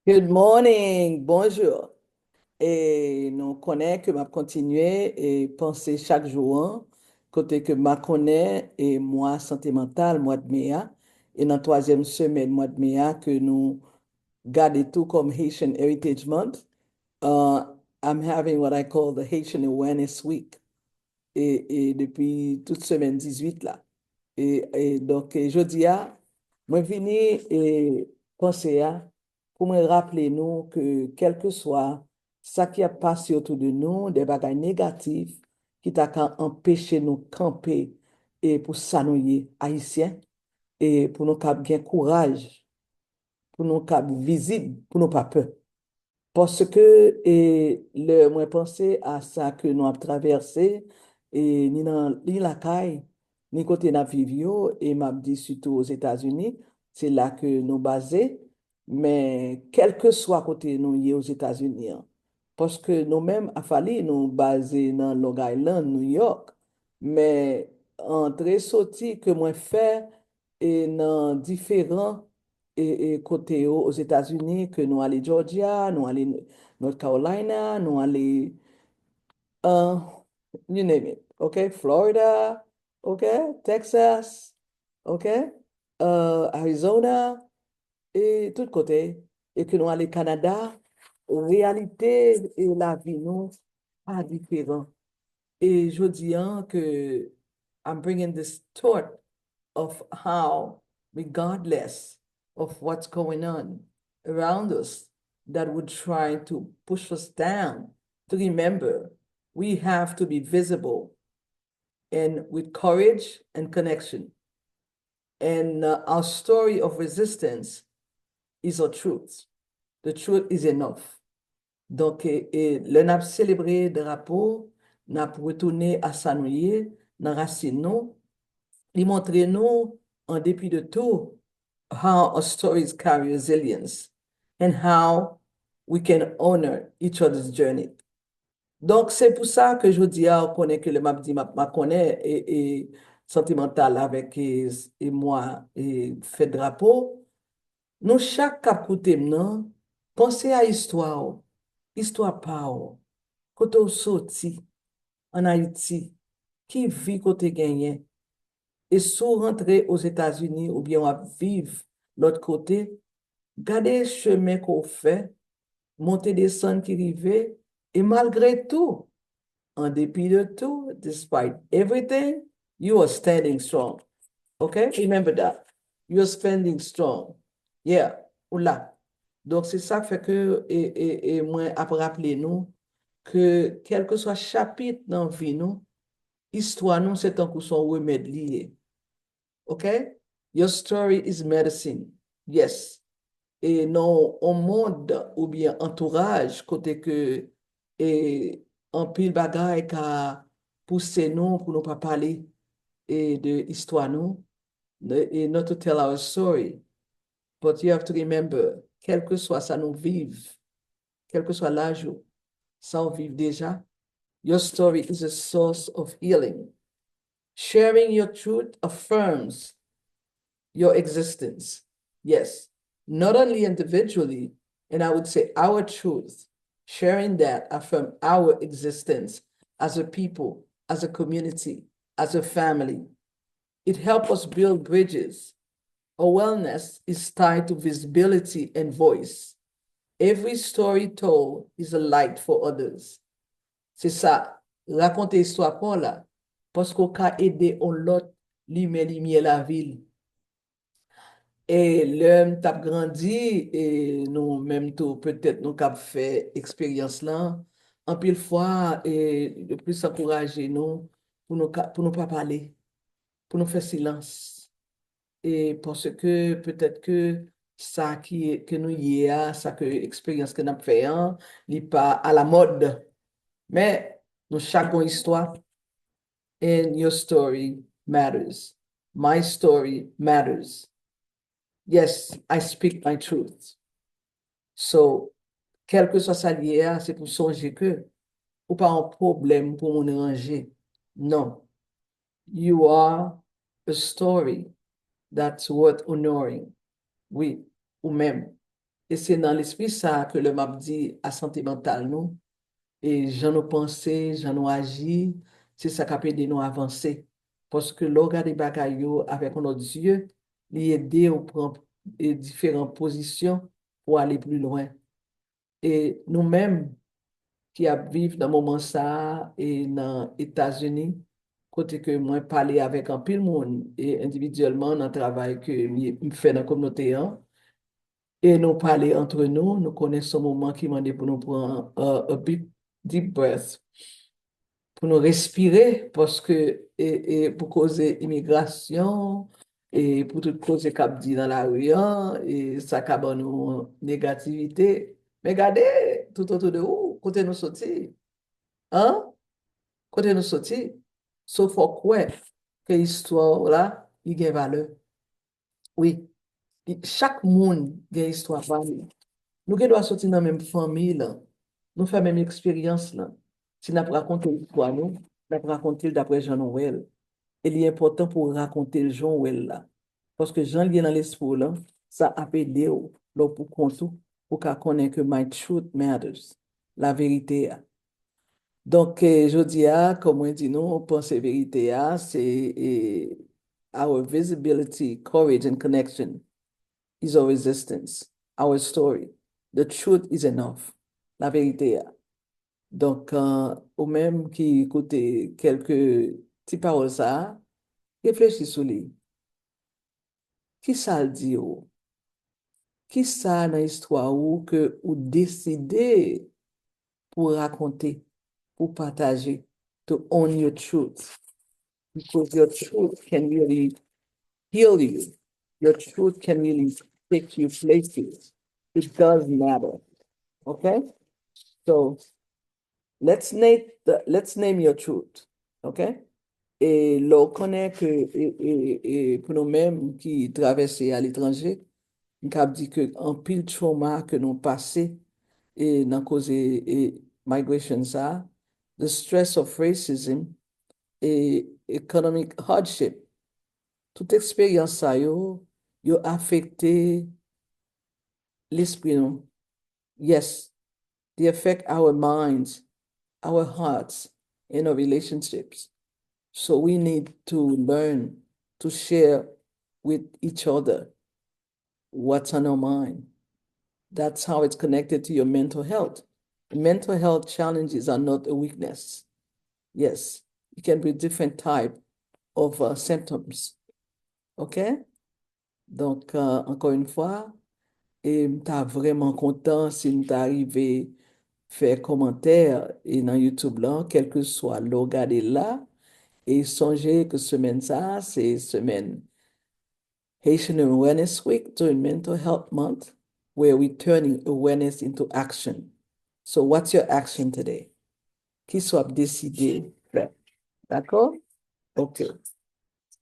Good morning, bonjour. Et nous connaissons que m'a continué et penser chaque jour, côté que m'a connaît et moi, santé mentale, mois de mai, et dans la troisième semaine, mois de mai, que nous gardons tout comme Haitian Heritage Month. Uh, I'm having what I call the Haitian Awareness Week. Et depuis toute semaine 18 là. Et donc, je dis, moi, vini et penser pour me rappeler nous que quel que soit ça qui a passé autour de nous, des bagages négatifs qui t'a qu'à empêcher nous camper et pour s'annouiller haïtiens et pour nous cap bien courage, pour nous cap visible, pour nous pas peur. Parce que moi pensé à ça que nous avons traversé, et ni la caille, ni côté n'a vivio, et m'a dit surtout aux États-Unis, c'est là que nous basés, mais quel que soit côté nous y est aux États-Unis, parce que nous-mêmes, a fallu nous baser dans Long Island, New York, mais entre sorti que moi fait et dans différents et côté aux États-Unis, que nous allons Georgia, nous allons North Carolina, nous allons, uh, you name it, OK? Florida, OK? Texas, OK? Arizona, et tout côté, et que nous allons Canada, réalité et la vie, nous, pas différent. Et je dis que I'm bringing this thought of how, regardless of what's going on around us, that would try to push us down, to remember we have to be visible and with courage and connection. And our story of resistance is our truth. The truth is enough. Donc, le nap célébré drapeau, nap retourné à Sanouye, dans racine nous, il montre nous, en dépit de tout, how our stories carry resilience and how we can honor each other's journey. Donc, c'est pour ça que je dis, on connaît que le map dit, m'a connaît et sentimental avec et moi et fait drapeau. Nous, chaque cap côté maintenant, pensez à histoire, histoire par, côté au sorti en Haïti, qui vit côté gagné, et sous rentrer aux États-Unis ou bien à vivre l'autre côté, gardez le chemin qu'on fait, monter, descendre qui rive, et malgré tout, en dépit de tout, despite everything, you are standing strong. Okay? Remember that. You're standing strong. Yeah. Oula. Donc, c'est ça qui fait que, et moi, après, rappelez-nous que quel que soit chapitre dans la vie, nous, histoire, nous, c'est un coup son remède lié. OK? Your story is medicine. Yes. Et non, au monde ou bien entourage, côté que, et en pile bagaille qu'a poussé nous pour nous pas parler et de histoire nous, et not to tell our story. But you have to remember, quel que soit ça nous vive, quel que soit l'âge, ça on vive déjà, your story is a source of healing. Sharing your truth affirms your existence. Yes, not only individually, and I would say our truth, sharing that affirm our existence as a people, as a community, as a family. It helps us build bridges. Our wellness is tied to visibility and voice. Every story told is a light for others. C'est ça, raconter histoire pour là, parce qu'on peut aider on l'autre, lumière la ville. Et l'homme t'a grandi et nous même tout peut-être nous cap fait expérience là en pile fois et de plus encourager nous pour nous pas parler, pour nous faire silence et parce que peut-être que ça qui que nous y a ça que expérience que nous fait n'est pas à la mode mais nous chaque histoire and your story matters. My story matters. Yes, I speak my truth. So, quel que soit sa lié, c'est pour songer que, ou pas un problème pour mon ranger. Non. You are a story that's worth honoring. Oui, ou même. Et c'est dans l'esprit ça que le m'a dit à santé mentale, nous. Et j'en ai pensé, j'en ai agi, c'est ça qui a aidé nous à avancer. Parce que l'on regarde les bagailles yo avec notre yeux, il aide à prendre différentes positions pour aller plus loin. Et nous-mêmes, qui vivent dans le moment ça et dans les États-Unis, côté que moi parler avec un pile monde et individuellement dans le travail que je fais dans la communauté, hein, et nous parler entre nous, nous connaissons ce moment qui m'a dit pour nous prendre un deep breath, pour nous respirer, parce que, et pour causer immigration, et pour tout causer cap dit dans la rue, hein, et ça cabe nous négativité. Mais regardez, tout autour de vous, côté nous sortir, hein? Côté nous sortir, sauf quoi que l'histoire là, il a une valeur. Oui, chaque monde a une histoire valeur. Nous qui doit sortir dans la même famille là, nous faisons la même expérience là. Si nous raconter l'histoire nous, nous raconter d'après Jean-Noël. Et il est important pour raconter le Jean-Noël là. Parce que Jean vient dans l'esprit là, ça a aidé là pour compter, pour qu'on connaisse que my truth matters. La vérité. Donc, je dis, comme on dit, nous, on pense la vérité, c'est our visibility, courage, and connection is our resistance, our story. The truth is enough. La vérité. Donc, au même qui écoute quelques petites paroles, ça, réfléchis sur lui. Qui ça le dit? Qui ça dans l'histoire ou que ou décidé pour raconter, pour partager, to own your truth? Because your truth can really heal you. Your truth can really take you places. It does matter. Okay? So let's name your truth. Okay? Et l'on connaît que pour nous-mêmes qui traversons à l'étranger, on a dit que en pile trauma que nous passé et dans cause migration ça, the stress of racism et economic hardship. Toute expérience ça yo affecté l'esprit nous. Yes, they affect our minds, our hearts, and our relationships. So we need to learn to share with each other what's on our mind. That's how it's connected to your mental health. Mental health challenges are not a weakness. Yes, it can be different type of symptoms. OK? Donc, encore une fois, et m'ta vraiment content si m'ta arrivé faire commentaire et dans YouTube là, quel que soit le regardez là, et songez que semaine ça, c'est semaine Haitian Awareness Week during Mental Health Month, where we're turning awareness into action. So what's your action today? Qui soit décidé, fait. D'accord? OK.